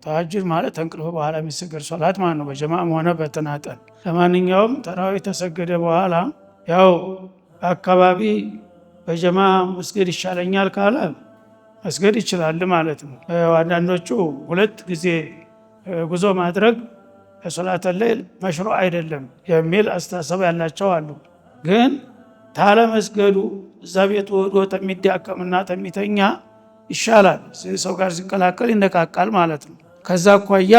ተሐጁድ ማለት ተንቅልፍ በኋላ የሚሰገድ ሶላት ማለት ነው፣ በጀማዓም ሆነ በተናጠል። ለማንኛውም ተራዊህ ተሰገደ በኋላ ያው አካባቢ በጀማዓ መስገድ ይሻለኛል ካለ መስገድ ይችላል ማለት ነው። አንዳንዶቹ ሁለት ጊዜ ጉዞ ማድረግ ለሶላተል ለይል መሽሩዕ አይደለም የሚል አስተሳሰብ ያላቸው አሉ። ግን ታለ መስገዱ እዛ ቤት ወዶ ተሚዳከምና ተሚተኛ ይሻላል። ሰው ጋር ሲቀላቀል ይነቃቃል ማለት ነው። ከዛ አኳያ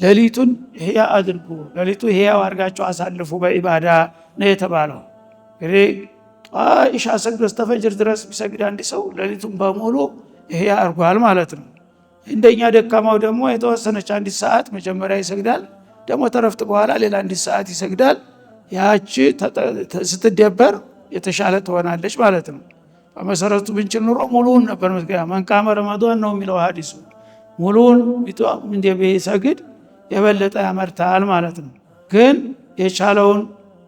ሌሊቱን ህያ አድርጉ፣ ሌሊቱ ህያው አድርጋችሁ አሳልፉ በኢባዳ ነው የተባለው። እንግዲህ ኢሻ ሰግዶ እስከ ፈጅር ድረስ ቢሰግድ አንድ ሰው ሌሊቱን በሙሉ ህያ አድርጓል ማለት ነው። እንደኛ ደካማው ደግሞ የተወሰነች አንድ ሰዓት መጀመሪያ ይሰግዳል፣ ደግሞ ተረፍት በኋላ ሌላ አንድ ሰዓት ይሰግዳል። ያቺ ስትደበር የተሻለ ትሆናለች ማለት ነው። በመሰረቱ ብንችል ኑሮ ሙሉውን ነበር መስገድ። መንቃመ ረመዷን ነው የሚለው ሐዲሱ። ሙሉውን ቢሰግድ የበለጠ ያመርታል ማለት ነው። ግን የቻለውን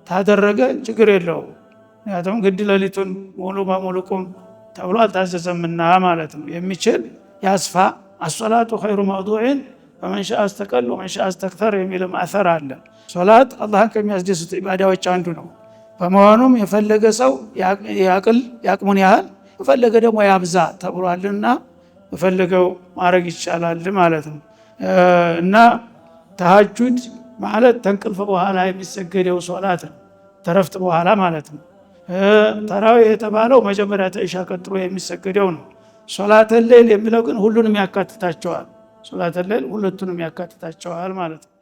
ታደረገ ችግር የለውም። ምክንያቱም ግድ ሌሊቱን ሙሉ በሙሉ ቁም ተብሎ አልታዘዘምና ማለት ነው። የሚችል ያስፋ። አሶላቱ ኸይሩ መውዱዕን ፈመን ሻአ አስተቀል ወመን ሻአ አስተክተር የሚልም አሰር አለ። ሶላት አላህን ከሚያስደስቱ ኢባዳዎች አንዱ ነው። በመሆኑም የፈለገ ሰው ያቅሙን ያህል የፈለገ ደግሞ ያብዛ ተብሏልና የፈለገው ማድረግ ይቻላል ማለት ነው። እና ተሐጁድ ማለት ተንቅልፍ በኋላ የሚሰገደው ሶላት ነው፣ ተረፍት በኋላ ማለት ነው። ተራዊህ የተባለው መጀመሪያ ተኢሻ ቀጥሎ የሚሰገደው ነው። ሶላተል ለይል የሚለው ግን ሁሉንም ያካትታቸዋል። ሶላተል ለይል ሁለቱንም ያካትታቸዋል ማለት ነው።